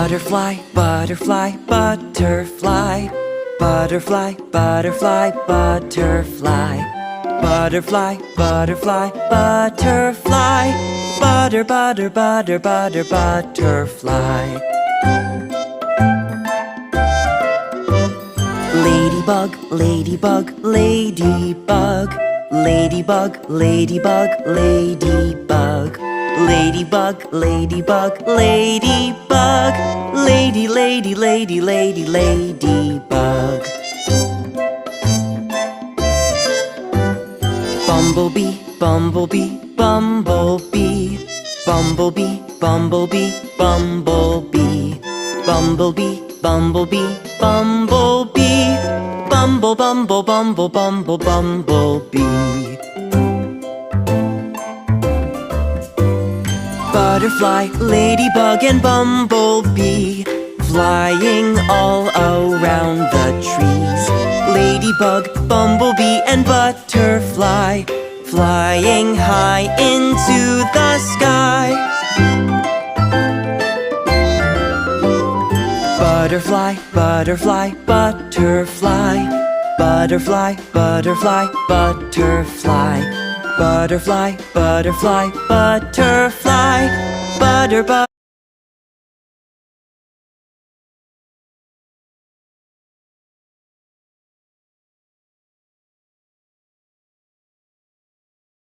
Butterfly, butterfly, butterfly. Butterfly, butterfly, butterfly. Butterfly, butterfly, butterfly. Butter, butter, butter, butter, butterfly. Ladybug, ladybug, ladybug. Ladybug, ladybug, ladybug. Ladybug, ladybug, ladybug. Lady, lady, lady, lady, ladybug. Bumblebee, bumblebee, bumblebee. Bumblebee, bumblebee, bumblebee. Bumblebee, bumblebee, bumblebee. Bumble, bumble, bumble, bumble, bumblebee. Butterfly, ladybug, and bumblebee, flying all around the trees. Ladybug, bumblebee, and butterfly, flying high into the sky. Butterfly, butterfly, butterfly. Butterfly, butterfly, butterfly. Butterfly, butterfly, butterfly. Butter, butter.